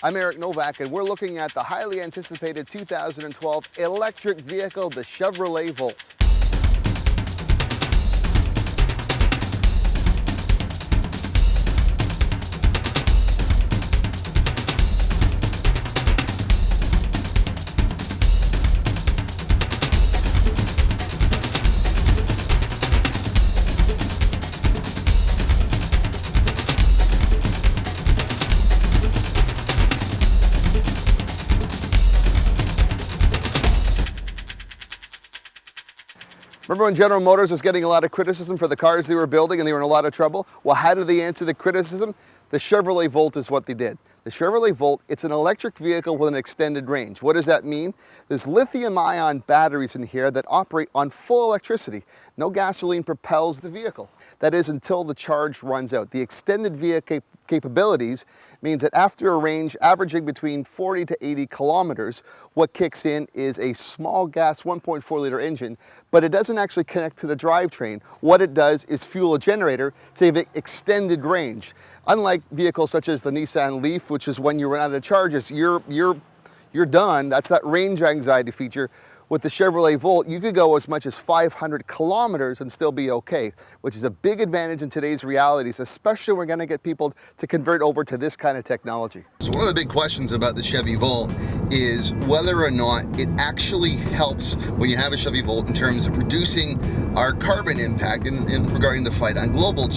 I'm Eric Novak, and we're looking at the highly anticipated 2012 electric vehicle, the Chevrolet Volt. Remember when General Motors was getting a lot of criticism for the cars they were building and they were in a lot of trouble? Well, how did they answer the criticism? The Chevrolet Volt is what they did. The Chevrolet Volt, it's an electric vehicle with an extended range. What does that mean? There's lithium-ion batteries in here that operate on full electricity. No gasoline propels the vehicle. That is until the charge runs out. The extended vehicle capabilities means that after a range averaging between 40 to 80 kilometers, what kicks in is a small gas 1.4 liter engine, but it doesn't actually connect to the drivetrain. What it does is fuel a generator to have extended range. Unlike vehicles such as the Nissan Leaf, which is when you run out of charges, you're done. That's that range anxiety feature. With the Chevrolet Volt, you could go as much as 500 kilometers and still be okay, which is a big advantage in today's realities, especially when we're gonna get people to convert over to this kind of technology. So one of the big questions about the Chevy Volt is whether or not it actually helps when you have a Chevy Volt in terms of reducing our carbon impact in regarding the fight on global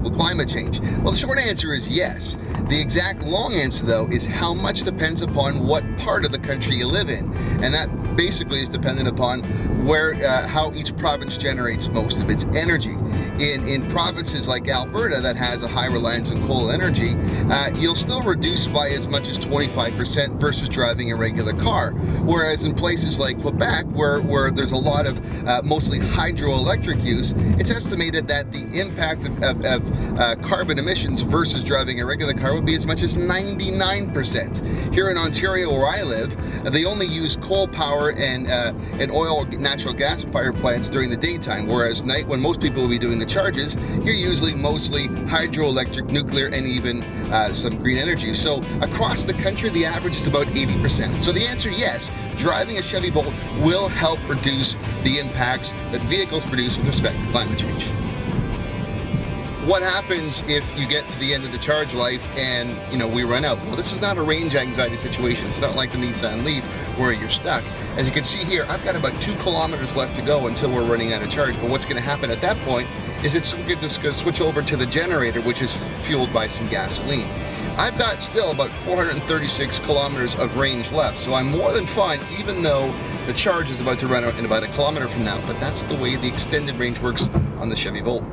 climate change. Well, the short answer is yes. The exact long answer, though, is how much depends upon what part of the country you live in, and that basically is dependent upon where how each province generates most of its energy. In provinces like Alberta that has a high reliance on coal energy, you'll still reduce by as much as 25% versus driving a regular car. Whereas in places like Quebec, where there's a lot of mostly hydroelectric use, it's estimated that the impact of carbon emissions versus driving a regular car would be as much as 99%. Here in Ontario, where I live, they only use coal power and oil or natural gas fire plants during the daytime, whereas night, when most people will be doing the charges, you're usually mostly hydroelectric, nuclear, and even some green energy. So across the country, the average is about 80%. So the answer, yes, driving a Chevy Volt will help reduce the impacts that vehicles produce with respect to climate change. What happens if you get to the end of the charge life and we run out? Well, this is not a range anxiety situation. It's not like the Nissan Leaf where you're stuck. As you can see here, I've got about 2 kilometers left to go until we're running out of charge. But what's going to happen at that point is we're just going to switch over to the generator, which is fueled by some gasoline. I've got still about 436 kilometers of range left, so I'm more than fine, even though the charge is about to run out in about 1 kilometer from now. But that's the way the extended range works on the Chevy Volt.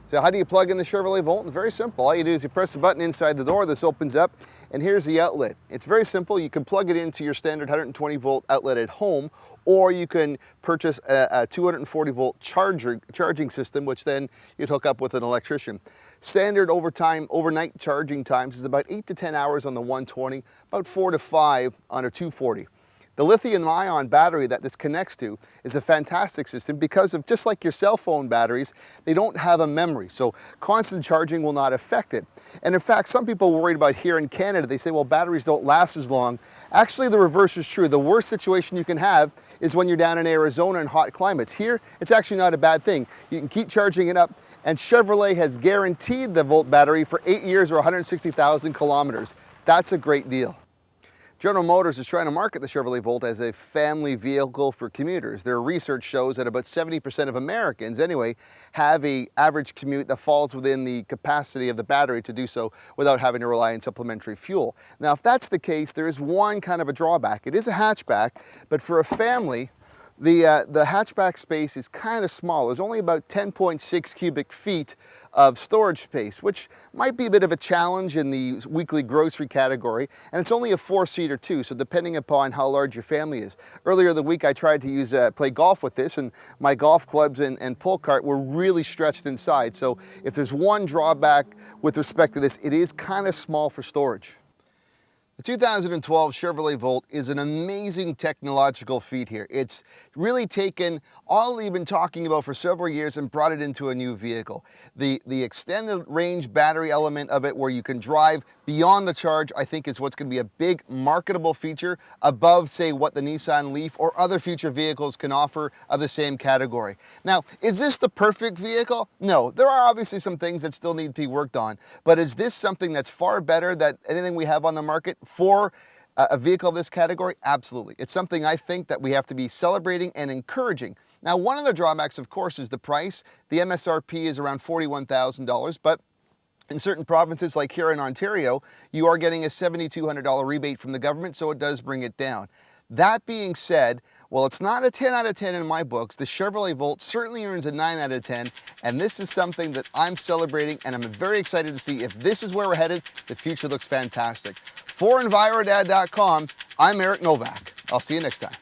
So how do you plug in the Chevrolet Volt? Very simple. All you do is you press the button inside the door, this opens up, and here's the outlet. It's very simple. You can plug it into your standard 120 volt outlet at home, or you can purchase a 240 volt charging system, which then you'd hook up with an electrician. Standard overnight charging times is about 8 to 10 hours on the 120, about 4 to 5 on a 240. The lithium-ion battery that this connects to is a fantastic system because of, just like your cell phone batteries, they don't have a memory, so constant charging will not affect it. And in fact, some people worried about here in Canada, they say, well, batteries don't last as long. Actually, the reverse is true. The worst situation you can have is when you're down in Arizona in hot climates. Here, it's actually not a bad thing. You can keep charging it up, and Chevrolet has guaranteed the Volt battery for 8 years or 160,000 kilometers. That's a great deal. General Motors is trying to market the Chevrolet Volt as a family vehicle for commuters. Their research shows that about 70% of Americans, anyway, have an average commute that falls within the capacity of the battery to do so without having to rely on supplementary fuel. Now, if that's the case, there is one kind of a drawback. It is a hatchback, but for a family, the hatchback space is kind of small. There's only about 10.6 cubic feet of storage space, which might be a bit of a challenge in the weekly grocery category, and it's only a 4-seater too, so depending upon how large your family is. Earlier the week I tried to play golf with this, and my golf clubs and pull cart were really stretched inside, so if there's one drawback with respect to this, it is kind of small for storage. The 2012 Chevrolet Volt is an amazing technological feat here. It's really taken all we've been talking about for several years and brought it into a new vehicle. The extended range battery element of it, where you can drive beyond the charge, I think is what's going to be a big marketable feature above, say, what the Nissan Leaf or other future vehicles can offer of the same category. Now, is this the perfect vehicle? No, there are obviously some things that still need to be worked on, but is this something that's far better than anything we have on the market for a vehicle of this category? Absolutely. It's something I think that we have to be celebrating and encouraging. Now, one of the drawbacks, of course, is the price. The MSRP is around $41,000, but in certain provinces, like here in Ontario, you are getting a $7,200 rebate from the government, so it does bring it down. That being said, well, it's not a 10 out of 10 in my books. The Chevrolet Volt certainly earns a 9 out of 10, and this is something that I'm celebrating, and I'm very excited to see if this is where we're headed. The future looks fantastic. For EnviroDad.com, I'm Eric Novak. I'll see you next time.